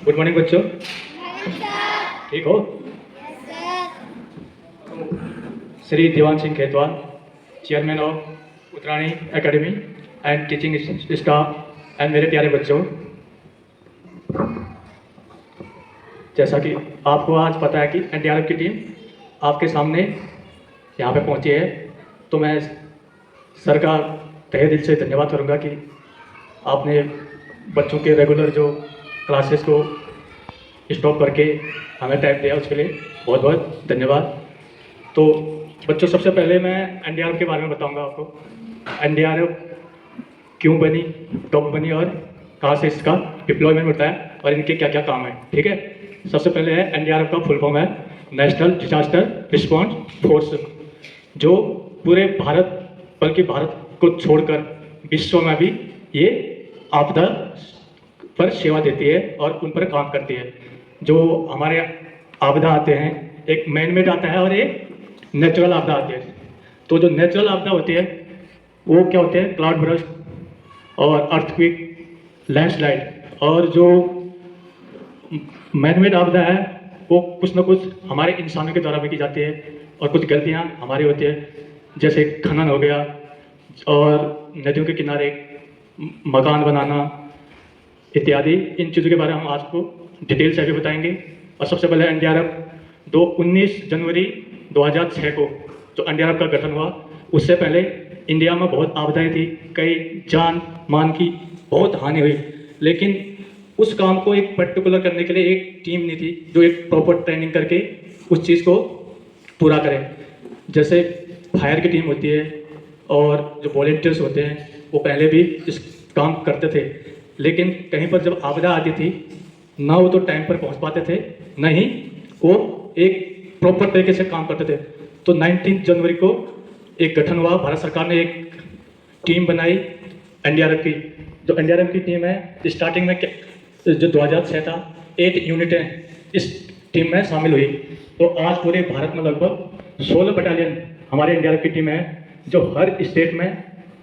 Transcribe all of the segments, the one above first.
Good morning बच्चों। ठीक हो? श्री देवान Singh Khetwal, chairman of Uttarayani academy and teaching staff and मेरे प्यारे बच्चों, जैसा कि आपको आज पता है कि एनडीआरएफ की टीम आपके सामने यहाँ पे पहुँची है, तो मैं सर का तहे दिल से धन्यवाद करूँगा कि आपने बच्चों के रेगुलर जो क्लासेस को स्टॉप करके हमें टाइम दिया, उसके लिए बहुत बहुत धन्यवाद। तो बच्चों, सबसे पहले मैं एनडीआरएफ के बारे में बताऊंगा आपको। एनडीआरएफ क्यों बनी, कब बनी और कहाँ से इसका डिप्लॉयमेंट होता है और इनके क्या क्या काम है। ठीक है, सबसे पहले है एनडीआरएफ का फुल फॉर्म है नेशनल डिजास्टर रिस्पॉन्स फोर्स, जो पूरे भारत बल्कि भारत को छोड़कर विश्व में भी ये आपदा पर सेवा देती है और उन पर काम करती है। जो हमारे आपदा आते हैं, एक मैन मेड आता है और एक नेचुरल आपदा आती है। तो जो नेचुरल आपदा होती है वो क्या होते हैं, क्लाउड बर्स्ट और अर्थक्वेक, लैंडस्लाइड। और जो मैन मेड आपदा है वो कुछ ना कुछ हमारे इंसानों के द्वारा भी की जाती है और कुछ गलतियां हमारी होती है, जैसे खनन हो गया और नदियों के किनारे मकान बनाना इत्यादि। इन चीज़ों के बारे में हम आपको डिटेल से अभी बताएंगे। और सबसे पहले एनडीआरएफ 19 जनवरी 2006 को जो एनडीआरएफ का गठन हुआ, उससे पहले इंडिया में बहुत आपदाएं थी, कई जान मान की बहुत हानि हुई, लेकिन उस काम को एक पर्टिकुलर करने के लिए एक टीम नहीं थी जो एक प्रॉपर ट्रेनिंग करके उस चीज़ को पूरा करे। जैसे फायर की टीम होती है और जो वॉलेंटियर्स होते हैं वो पहले भी इस काम करते थे, लेकिन कहीं पर जब आपदा आती थी ना वो तो टाइम पर पहुंच पाते थे, न ही वो एक प्रॉपर तरीके से काम करते थे। तो 19 जनवरी को एक गठन हुआ, भारत सरकार ने एक टीम बनाई एनडीआरएफ की। जो एनडीआरएफ की टीम है, स्टार्टिंग में जो 2006 था 8 यूनिटें इस टीम में शामिल हुई। तो आज पूरे भारत में लगभग 16 बटालियन हमारे एनडीआरएफ की टीम है, जो हर स्टेट में,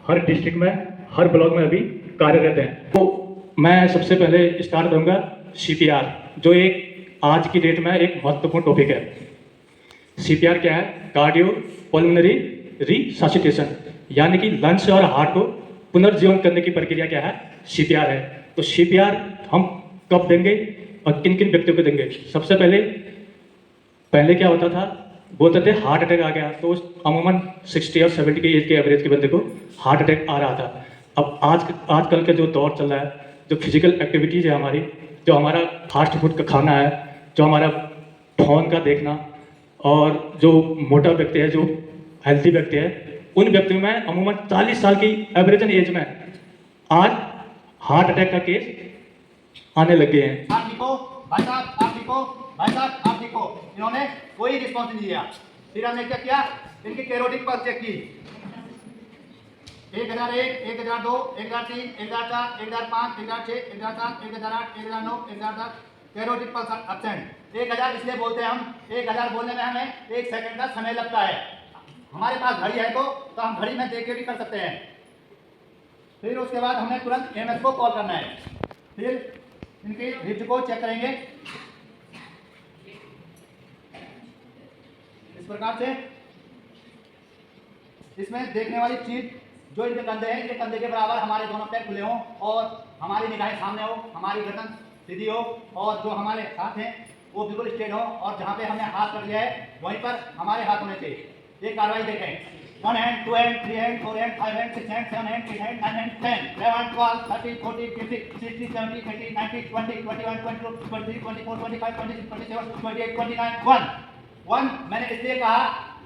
हर डिस्ट्रिक्ट में, हर ब्लॉक में अभी कार्यरत हैं। तो मैं सबसे पहले स्टार्ट करूँगा सीपीआर, जो एक आज की डेट में एक महत्वपूर्ण टॉपिक है। सीपीआर क्या है? कार्डियो पल्मोनरी रिससिटेशन, यानी कि लंग्स और हार्ट को पुनर्जीवन करने की प्रक्रिया क्या है? सीपीआर है। तो सीपीआर हम कब देंगे और किन किन व्यक्तियों को देंगे? सबसे पहले क्या होता था, बोलते थे हार्ट अटैक आ गया, तो अमूमन 60 और 70 की एज के एवरेज के बंदे को हार्ट अटैक आ रहा था। अब आजकल का जो दौर चल रहा है, जो फिजिकल एक्टिविटीज़ है हमारी, जो हमारा फास्ट फूड का खाना है, जो हमारा फोन का देखना, और जो मोटा व्यक्ति है, जो हेल्थी व्यक्ति है, उन व्यक्तियों में अमूमन 40 साल की एवरेज एज में आज हार्ट अटैक का केस आने लगे हैं। आप देखो भाई साहब, आप देखो भाई साहब, आप देखो, इन्होंने कोई रिस्पॉन्स नहीं दिया। फिर हमने क्या किया, इनकी कैरोटिक पल्स चेक की, 1001, 1002, 1003, 1004, 1005, 1006, 1007, 1008, 1009, 1010 कैरोटिक पल्स एब्सेंट। 1000 इसलिए बोलते हैं हम, 1000 बोलने में हमें 1 सेकंड का समय लगता है। हमारे पास घड़ी है तो हम घड़ी में देख के भी कर सकते हैं। फिर उसके बाद हमें तुरंत एमएस को कॉल करना है। फिर इनकी रिप्ट को चेक करेंगे इस प्रकार से। इसमें देखने वाली चीज, जो इनके कंधे हैं, इनके कंधे के बराबर हमारे दोनों पैर खुले हों और हमारी निगाहें सामने हो, हमारी गर्दन सीधी हो, और जो हमारे हाथ हैं वो बिल्कुल स्ट्रेट हो, और जहाँ पे हमने हाथ कर लिया है वहीं पर हमारे हाथ होने चाहिए। ये कार्रवाई देखें, 1 hand, 2 hand, 3 hand, 4 hand, 5 hand, 6 hand, 7 hand, 8 hand, 9 hand, 10, 11, 12, 13, 14, 15, 16, 17, 18, 19, 20, 21, 22, 23, 24, 25, 26, 27, 28, 29, 1 मैंने इसलिए कहा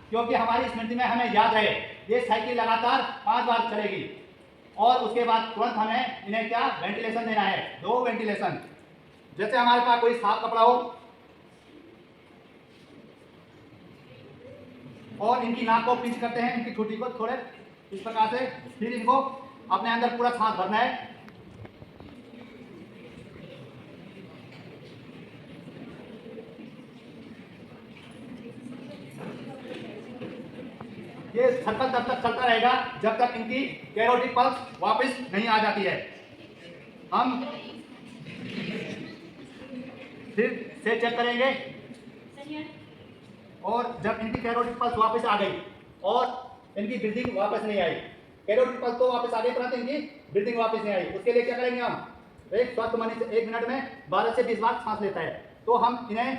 क्योंकि हमारी स्मृति में हमें याद रहे। ये साइकिल लगातार 5 बार चलेगी और उसके बाद तुरंत हमें इन्हें क्या वेंटिलेशन देना है, 2 वेंटिलेशन। जैसे हमारे पास कोई साफ कपड़ा हो और इनकी नाक को पिंच करते हैं, इनकी ठुड्डी को थोड़े इस प्रकार से, फिर इनको अपने अंदर पूरा सांस भरना है। ये सर्कल तब तक चलता रहेगा जब तक इनकी कैरोटिक पल्स वापस नहीं आ जाती है। हम फिर से चेक करेंगे और जब इनकी कैरोटिड पल्स वापस आ गई और इनकी ब्रीदिंग वापस नहीं आई, कैरोटिड पल्स तो वापस आ गई परंतु इनकी ब्रीदिंग वापस नहीं आई, उसके लिए क्या करेंगे हम? एक स्वस्थ मनुष्य 1 मिनट में 12 से 20 बार सांस लेता है, तो हम इन्हें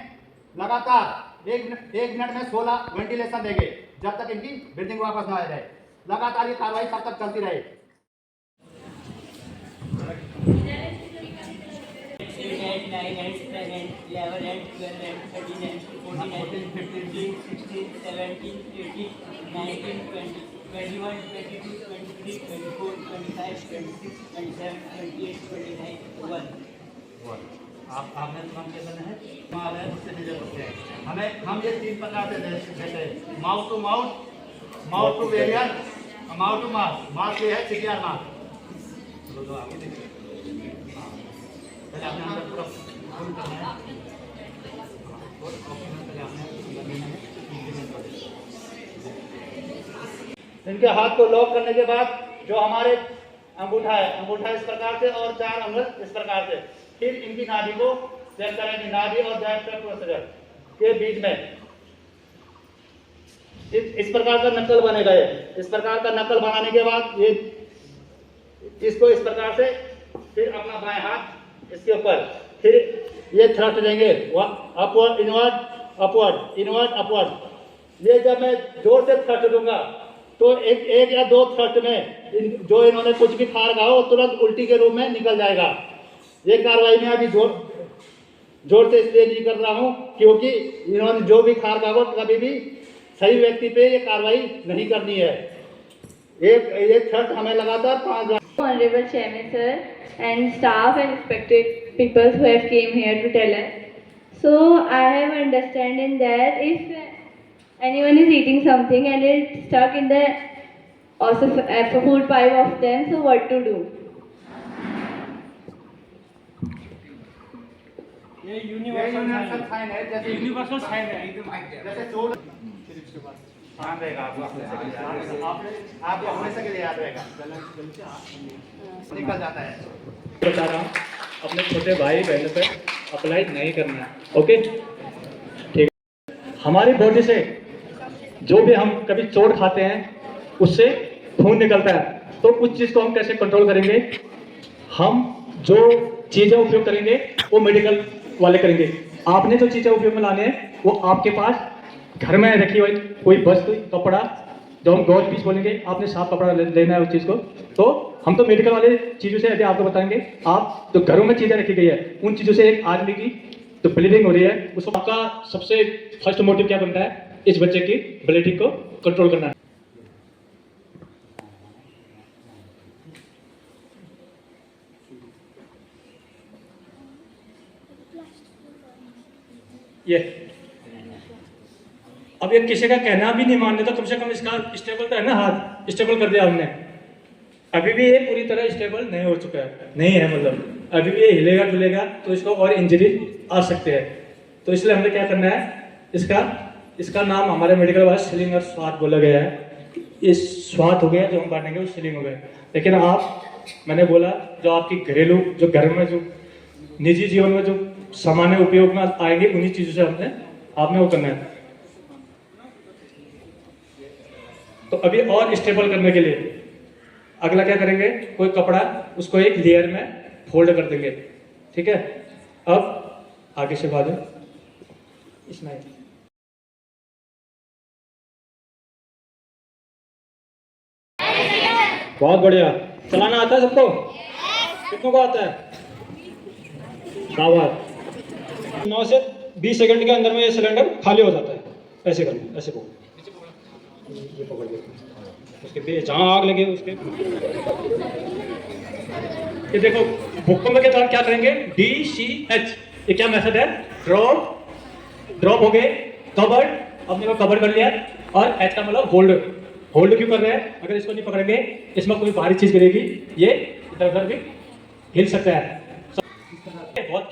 लगातार 1 मिनट में 16 वेंटिलेशन देंगे जब तक इनकी ब्रीदिंग वापस ना आ जाए। लगातार ये कार्रवाई तब तक चलती रहे। 8, 9, 10, 11, 12, 13, 14, 15, 16, 17, 18, 19, 20, 21, 22, 23, 24, 25, 26, 27, 28, 29, 1. आपने काम क्या करना है? हमारे उससे निकल सकते हैं। हमें हम ये 3 प्रकार से देते हैं, mouth to mouth, mouth to barrier, mouth to mouth. Mouth ये है सीटीआर माउथ। तो आगे देखिए। हाँ, पहले आपने अंदर पूरा फुल करना है और ऑक्सीजन पहले आपने लगाना है। इनके हाथ को लॉक करने के बाद जो हमारे अंगूठा है, अंगूठा इस प्रकार से और 4 अंगुल इस प्रकार से, फिर इनकी नाभि को चेक करेंगे, नाभि और डायफ्राम प्रोसीजर के बीच में इस प्रकार का नक्कल बनेगा। इस प्रकार का नक्कल बनाने के बाद ये इसको इस प्रकार से, फिर अपना बाएं हाथ इसके ऊपर, फिर ये थ्रस्ट देंगे upward inward upward inward upward. ये जब मैं जोर से थ्रस्ट दूंगा तो एक या 2 थ्रस्ट में जो इन्होंने कुछ भी खा रखा हो तुरंत उल्टी के रूप में निकल जाएगा। ये कार्रवाई में अभी जोर से इसलिए नहीं कर रहा हूं क्योंकि इन्होंने जो भी खा रखा हो कभी भी सही व्यक्ति पे ये कार्रवाई नहीं करनी है। ये थ्रस्ट हमें लगातार 5 Honorable Chairman sir and staff and respected people who have came here to tell us. So I have understanding that if anyone is eating something and it's stuck in the also food pipe of them, so what to do? ये universal sign है, जैसे universal sign है। जैसे चोट ध्यान रहेगा आपको हमेशा के लिए याद रहेगा, निकल जाता है। बता रहा हूँ अपने छोटे भाई बहनों पे अप्लाई नहीं करना है। ओके ठीक है। हमारी बॉडी से जो भी हम कभी चोट खाते हैं उससे खून निकलता है, तो उस चीज़ को हम कैसे कंट्रोल करेंगे? हम जो चीज़ें उपयोग करेंगे वो मेडिकल वाले करेंगे। आपने जो चीज़ें उपयोग में लाने हैं वो आपके पास घर में रखी हुई कोई वस्तु, कपड़ा, जो हम गॉज पीस बोलेंगे, आपने साफ कपड़ा लेना है उस चीज़ को। तो हम तो मेडिकल वाले चीज़ों से यदि आपको बताएंगे, आप जो घरों में चीज़ें रखी गई है उन चीज़ों से एक आदमी की जो ब्लीडिंग हो रही है उसको आपका सबसे फर्स्ट मोटिव क्या बनता है? इस बच्चे की ब्लीडिंग को कंट्रोल करना है। ये अब ये किसी का कहना भी नहीं मानने, तो कम से कम इसका स्टेबल तो है ना, हाथ स्टेबल कर दिया हमने। अभी भी ये पूरी तरह स्टेबल नहीं हो चुका है, नहीं है, मतलब अभी भी ये हिलेगा डुलेगा तो इसको और इंजरी आ सकते हैं। तो इसलिए हमें क्या करना है, इसका नाम हमारे मेडिकल वाले स्लिंग और स्वाट बोला गया है। ये स्वाट हो गया जो हम बांटेंगे वो स्लिंग हो गया। लेकिन मैंने बोला जो आपकी घरेलू, जो घर में जो निजी जीवन में जो सामान्य उपयोग में आएंगे उन्हीं चीजों से आपने वो करना है। तो अभी और स्टेबल करने के लिए अगला क्या करेंगे, कोई कपड़ा उसको एक लेयर में फोल्ड कर देंगे, ठीक है। अब आगे से बात है इसमें। बहुत बढ़िया। चलाना आता है सबको? कितनों को आता है? शाबाश। 9 से 20 सेकंड के अंदर में ये सिलेंडर खाली हो जाता है। ऐसे करना, ऐसे पकड़, ये पकड़ के उसके पे जहाँ आग लगे उसके। ये देखो भूकंप के दौरान क्या करेंगे, DCH, ये क्या मेथड है? ड्रॉप हो गए, कवर्ड, अपने को कवर कर लिया, और H का मतलब होल्ड क्यों कर रहे हैं? अगर इसको नहीं पकड़ेंगे इसमें कोई भारी चीज गिरेगी, ये इधर उधर भी हिल सकता है। बहुत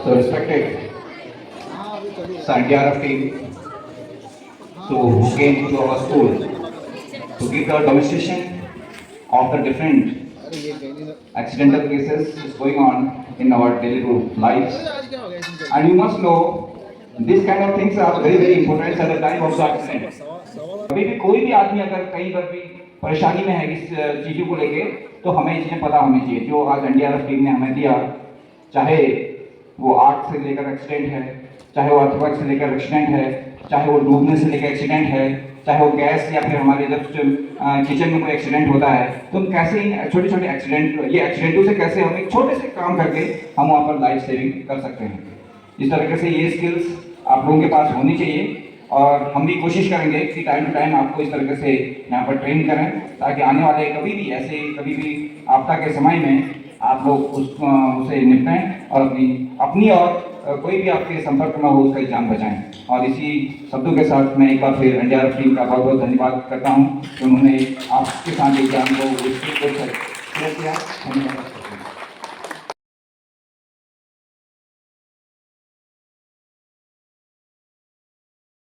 So respected NDRF team, so who came to our school to give the demonstration of the different accidental cases is going on in our daily lives. And you must know, these kind of things are very, very important at the time of the accident. कभी भी कोई भी आदमी अगर कहीं पर भी परेशानी में है इस चीज़ों को लेके, तो हमें चीज़ें पता होनी चाहिए। जो आज एनडीआरएफ टीम ने हमें दिया, चाहे वो आग से लेकर एक्सीडेंट है, चाहे वो अर्थक्वेक से लेकर एक्सीडेंट है, चाहे वो डूबने से लेकर एक्सीडेंट है, चाहे वो गैस या फिर हमारे जब किचन में कोई एक्सीडेंट होता है, तो हम कैसे छोटे छोटे एक्सीडेंट, ये एक्सीडेंटों से कैसे हम एक छोटे से काम करके हम वहाँ पर लाइफ सेविंग कर सकते हैं। इस तरीके से ये स्किल्स आप लोगों के पास होनी चाहिए, और हम भी कोशिश करेंगे कि टाइम टू टाइम आपको इस तरीके से यहाँ पर ट्रेन करें, ताकि आने वाले कभी भी आपदा के समय में आप लोग उसे निपटें और अपनी और कोई भी आपके संपर्क में हो उसका जान बचाएं। और इसी शब्दों के साथ मैं एक बार फिर एनडीआरएफ टीम का बहुत बहुत धन्यवाद करता हूँ कि उन्होंने आपके साथ एक ज्ञान को शेयर किया। धन्यवाद।